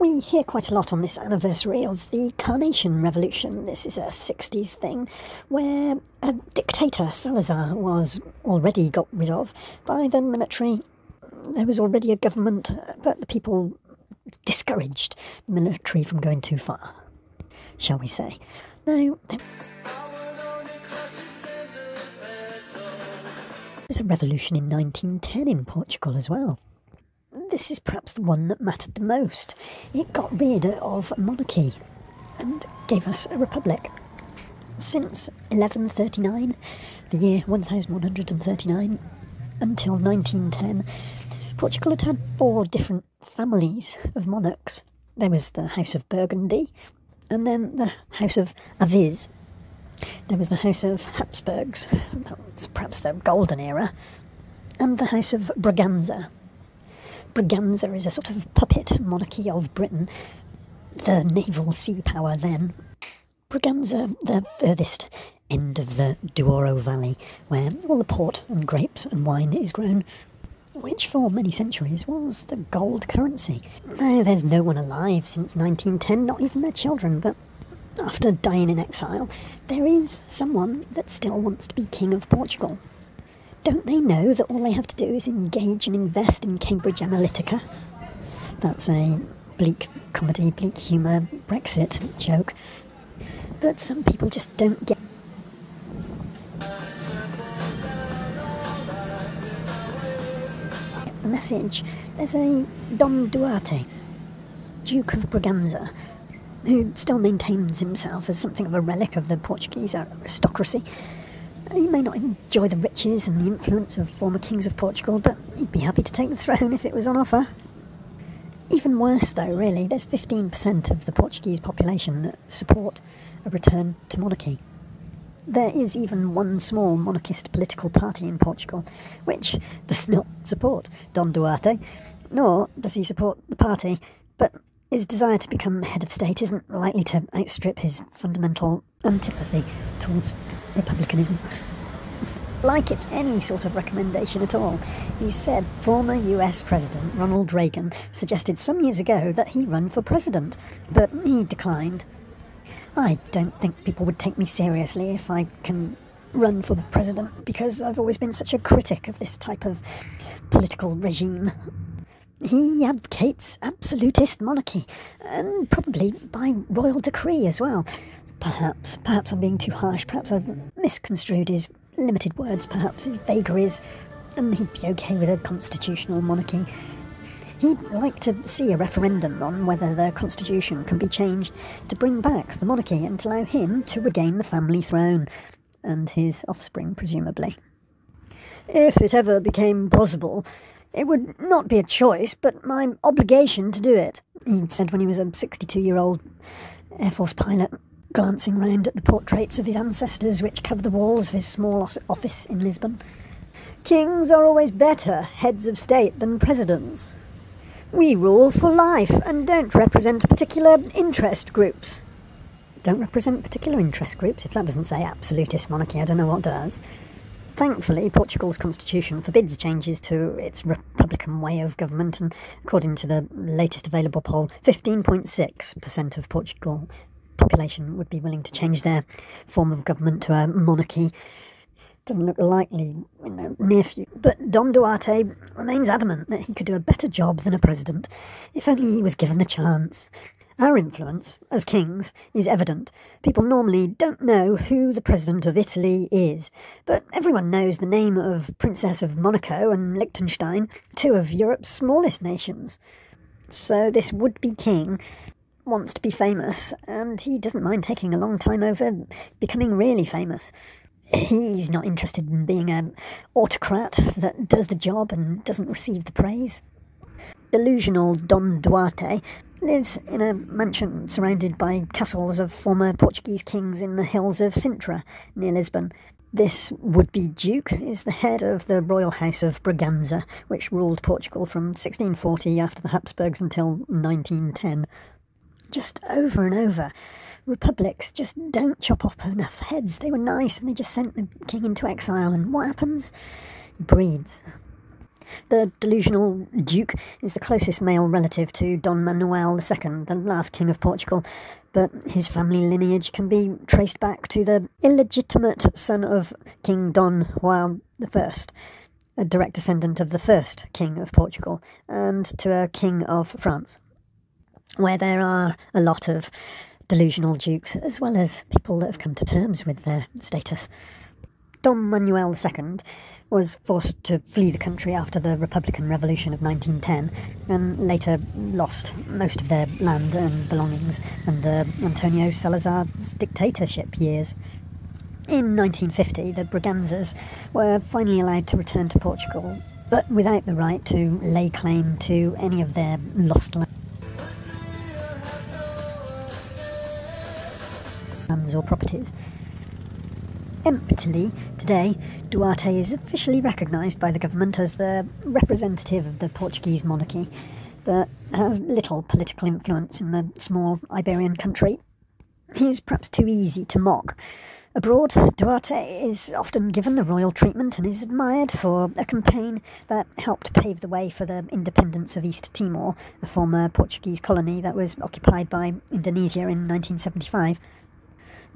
We hear quite a lot on this anniversary of the Carnation Revolution. This is a 60s thing where a dictator, Salazar, was already got rid of by the military. There was already a government, but the people discouraged the military from going too far, shall we say. Now, there was a revolution in 1910 in Portugal as well. This is perhaps the one that mattered the most. It got rid of monarchy and gave us a republic. Since 1139, the year 1139, until 1910, Portugal had had 4 different families of monarchs. There was the House of Burgundy, and then the House of Aviz. There was the House of Habsburgs, that was perhaps the golden era, and the House of Braganza. Braganza is a sort of puppet monarchy of Britain, the naval sea power then. Braganza, the furthest end of the Douro Valley, where all the port and grapes and wine is grown, which for many centuries was the gold currency. Now, there's no one alive since 1910, not even their children, but after dying in exile, there is someone that still wants to be King of Portugal. Don't they know that all they have to do is engage and invest in Cambridge Analytica? That's a bleak comedy, bleak humour, Brexit joke. But some people just don't get the message. There's a Dom Duarte, Duke of Braganza, who still maintains himself as something of a relic of the Portuguese aristocracy. He may not enjoy the riches and the influence of former kings of Portugal, but he'd be happy to take the throne if it was on offer. Even worse, though, really, there's 15% of the Portuguese population that support a return to monarchy. There is even one small monarchist political party in Portugal, which does not support Dom Duarte, nor does he support the party, but his desire to become head of state isn't likely to outstrip his fundamental antipathy towards republicanism. Like it's any sort of recommendation at all. He said former US President Ronald Reagan suggested some years ago that he run for president, but he declined. I don't think people would take me seriously if I can run for president, because I've always been such a critic of this type of political regime. He advocates absolutist monarchy, and probably by royal decree as well. Perhaps I'm being too harsh, perhaps I've misconstrued his limited words, perhaps his vagaries, and he'd be okay with a constitutional monarchy. He'd like to see a referendum on whether the constitution can be changed to bring back the monarchy and to allow him to regain the family throne, and his offspring, presumably. If it ever became possible, it would not be a choice, but my obligation to do it, he'd said when he was a 62-year-old Air Force pilot, glancing round at the portraits of his ancestors which cover the walls of his small office in Lisbon. Kings are always better heads of state than presidents. We rule for life and don't represent particular interest groups. Don't represent particular interest groups? If that doesn't say absolutist monarchy, I don't know what does. Thankfully, Portugal's constitution forbids changes to its republican way of government, and according to the latest available poll, 15.6% of Portugal population would be willing to change their form of government to a monarchy. Doesn't look likely in the near future, but Dom Duarte remains adamant that he could do a better job than a president, if only he was given the chance. Our influence, as kings, is evident. People normally don't know who the President of Italy is, but everyone knows the name of Princess of Monaco and Liechtenstein, 2 of Europe's smallest nations. So this would-be king wants to be famous, and he doesn't mind taking a long time over becoming really famous. He's not interested in being an autocrat that does the job and doesn't receive the praise. Delusional Dom Duarte lives in a mansion surrounded by castles of former Portuguese kings in the hills of Sintra, near Lisbon. This would-be duke is the head of the royal house of Braganza, which ruled Portugal from 1640 after the Habsburgs until 1910. Just over and over, republics just don't chop off enough heads. They were nice and they just sent the king into exile, and what happens? He breeds. The delusional Duke is the closest male relative to Don Manuel II, the last King of Portugal, but his family lineage can be traced back to the illegitimate son of King Don Juan I, a direct descendant of the first King of Portugal, and to a King of France, where there are a lot of delusional dukes, as well as people that have come to terms with their status. Don Manuel II was forced to flee the country after the Republican Revolution of 1910, and later lost most of their land and belongings under Antonio Salazar's dictatorship years. In 1950, the Braganzas were finally allowed to return to Portugal, but without the right to lay claim to any of their lost lands or properties. Emptily, today, Duarte is officially recognised by the government as the representative of the Portuguese monarchy, but has little political influence in the small Iberian country. He's perhaps too easy to mock. Abroad, Duarte is often given the royal treatment and is admired for a campaign that helped pave the way for the independence of East Timor, a former Portuguese colony that was occupied by Indonesia in 1975.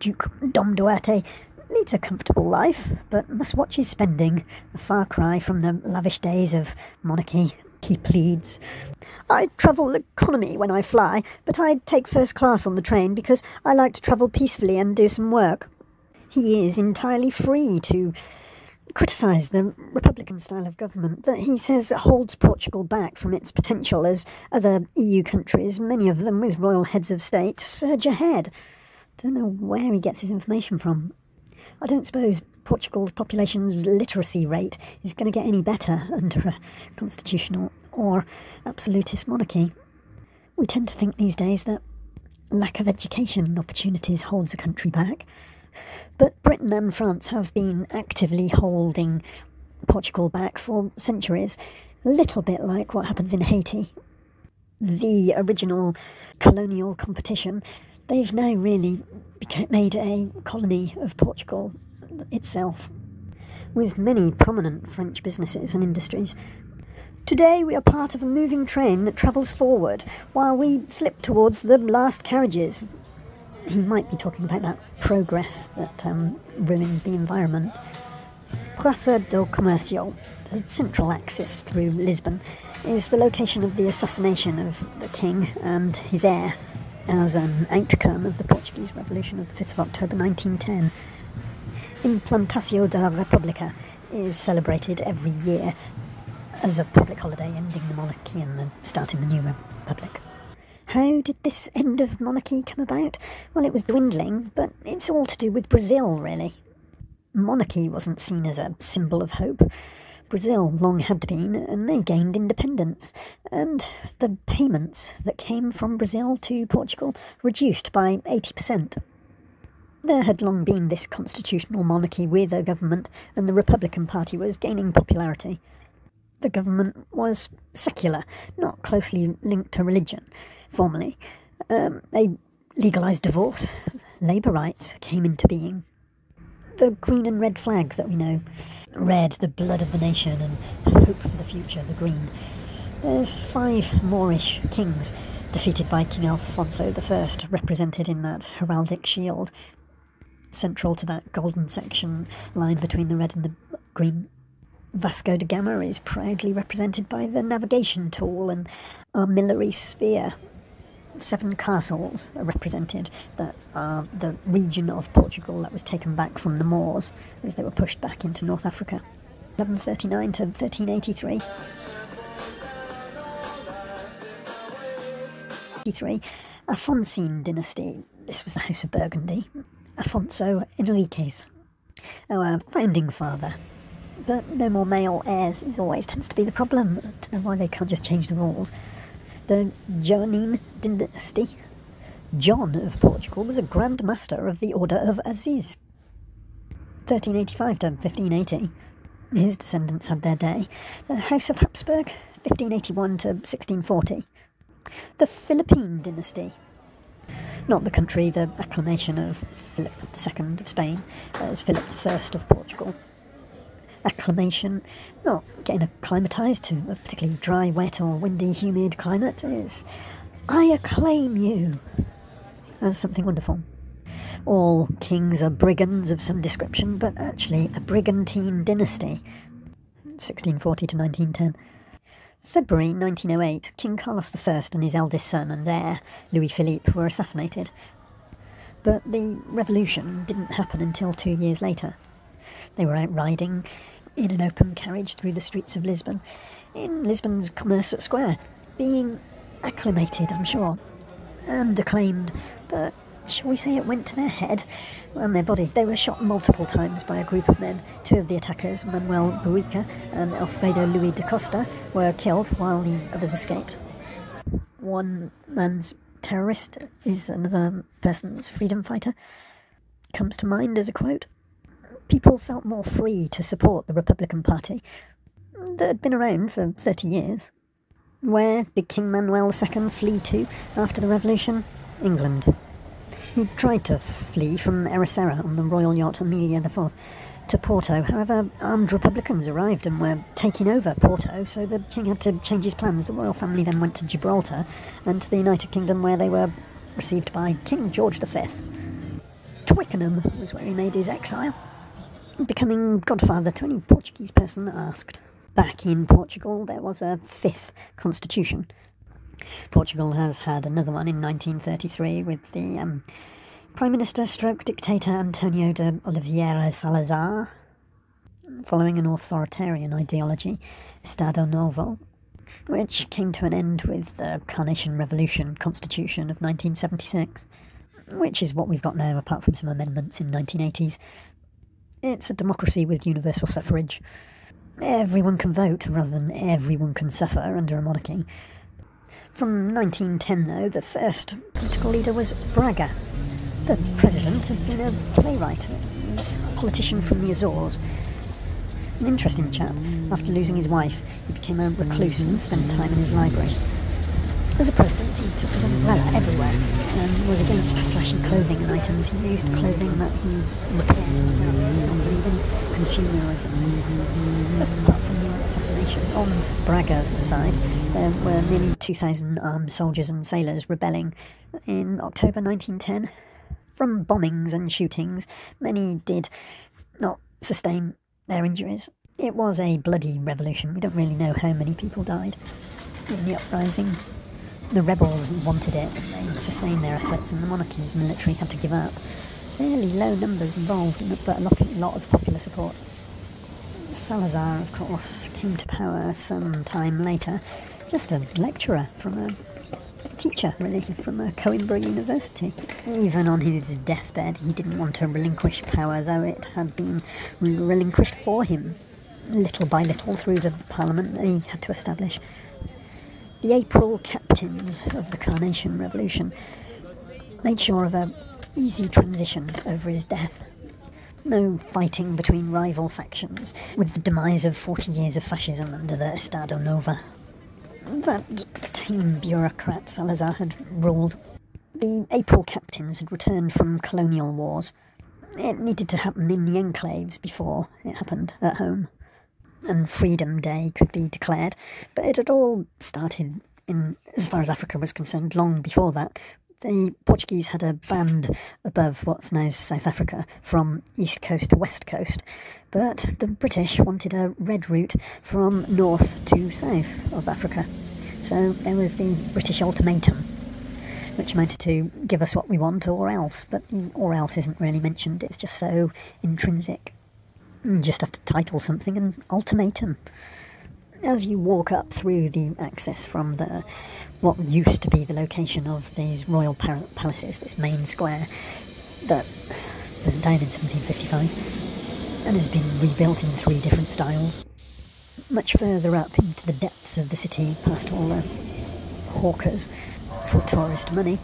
Duke Dom Duarte leads a comfortable life, but must watch his spending, a far cry from the lavish days of monarchy, he pleads. I travel economy when I fly, but I take first class on the train because I like to travel peacefully and do some work. He is entirely free to criticise the Republican style of government that he says holds Portugal back from its potential as other EU countries, many of them with royal heads of state, surge ahead. Don't know where he gets his information from. I don't suppose Portugal's population's literacy rate is going to get any better under a constitutional or absolutist monarchy. We tend to think these days that lack of education opportunities holds a country back. But Britain and France have been actively holding Portugal back for centuries, a little bit like what happens in Haiti. The original colonial competition, they've now really made a colony of Portugal itself, with many prominent French businesses and industries. Today we are part of a moving train that travels forward, while we slip towards the last carriages. He might be talking about that progress that ruins the environment. Praça do Comércio, the central axis through Lisbon, is the location of the assassination of the king and his heir, as an outcome of the Portuguese Revolution of the 5th of October 1910. Implantacio da República is celebrated every year as a public holiday ending the monarchy and then starting the new republic. How did this end of monarchy come about? Well, it was dwindling, but it's all to do with Brazil, really. Monarchy wasn't seen as a symbol of hope. Brazil long had been, and they gained independence, and the payments that came from Brazil to Portugal reduced by 80%. There had long been this constitutional monarchy with a government, and the Republican Party was gaining popularity. The government was secular, not closely linked to religion, formally. They legalised divorce, labour rights came into being. The green and red flag that we know. Red, the blood of the nation, and hope for the future, the green. There's 5 Moorish kings, defeated by King Alfonso I, represented in that heraldic shield. Central to that golden section, lined between the red and the green, Vasco da Gama is proudly represented by the navigation tool and armillary spear. 7 castles are represented that are the region of Portugal that was taken back from the Moors as they were pushed back into North Africa. 1139 to 1383. Afoncine dynasty. This was the House of Burgundy. Afonso Enriquez, our founding father. But no more male heirs always tends to be the problem. I don't know why they can't just change the rules. The Jeronimos dynasty. John of Portugal was a Grand Master of the Order of Aziz. 1385 to 1580. His descendants had their day. The House of Habsburg, 1581 to 1640. The Philippine dynasty. Not the country, the acclamation of Philip II of Spain, as Philip I of Portugal. acclimation, not getting acclimatised to a particularly dry, wet or windy, humid climate. It's, I acclaim you as something wonderful. All kings are brigands of some description, but actually a brigantine dynasty, 1640 to 1910. February 1908, King Carlos I and his eldest son and heir, Louis Philippe, were assassinated. But the revolution didn't happen until 2 years later. They were out riding in an open carriage through the streets of Lisbon, in Lisbon's Commerce Square, being acclimated, I'm sure, and acclaimed, but shall we say it went to their head and their body. They were shot multiple times by a group of men. Two of the attackers, Manuel Buica and Alfredo Luis da Costa, were killed while the others escaped. One man's terrorist is another person's freedom fighter. Comes to mind as a quote. People felt more free to support the Republican Party that had been around for 30 years. Where did King Manuel II flee to after the revolution? England. He tried to flee from Ericiera on the royal yacht Amelia IV to Porto. However, armed Republicans arrived and were taking over Porto, so the king had to change his plans. The royal family then went to Gibraltar and to the United Kingdom, where they were received by King George V. Twickenham was where he made his exile, becoming godfather to any Portuguese person that asked. Back in Portugal, there was a fifth constitution. Portugal has had another one in 1933 with the Prime Minister stroke dictator Antonio de Oliveira Salazar, following an authoritarian ideology, Estado Novo, which came to an end with the Carnation Revolution Constitution of 1976, which is what we've got now apart from some amendments in 1980s. It's a democracy with universal suffrage. Everyone can vote rather than everyone can suffer under a monarchy. From 1910, though, the first political leader was Braga. The president had been a playwright, a politician from the Azores. An interesting chap. After losing his wife, he became a recluse and spent time in his library. As a president, he took his umbrella everywhere and was against flashy clothing and items. He used clothing that he repaired himself. He did not believe in consumerism. Apart from the assassination, on Braga's side, there were nearly 2,000 armed soldiers and sailors rebelling in October 1910. From bombings and shootings, many did not sustain their injuries. It was a bloody revolution. We don't really know how many people died in the uprising. The rebels wanted it, they sustained their efforts, and the monarchy's military had to give up. Fairly low numbers involved, but a lot of popular support. Salazar, of course, came to power some time later, just a lecturer from a teacher, really, from a Coimbra University. Even on his deathbed, he didn't want to relinquish power, though it had been relinquished for him, little by little, through the parliament that he had to establish. The April captains of the Carnation Revolution made sure of an easy transition over his death. No fighting between rival factions, with the demise of 40 years of fascism under the Estado Novo. That tame bureaucrat Salazar had ruled. The April captains had returned from colonial wars. It needed to happen in the enclaves before it happened at home. And Freedom Day could be declared, but it had all started in, as far as Africa was concerned, long before that. The Portuguese had a band above what's now South Africa from east coast to west coast, but the British wanted a red route from north to south of Africa. So there was the British ultimatum, which amounted to give us what we want or else, but the or else isn't really mentioned, it's just so intrinsic. You just have to title something an ultimatum. As you walk up through the access from what used to be the location of these royal palaces, this main square that burned down in 1755 and has been rebuilt in 3 different styles, much further up into the depths of the city, past all the hawkers for tourist money,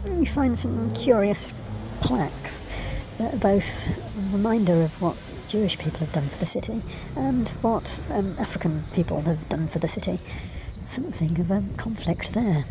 you find some curious plaques that are both a reminder of what Jewish people have done for the city and what African people have done for the city. Something of a conflict there.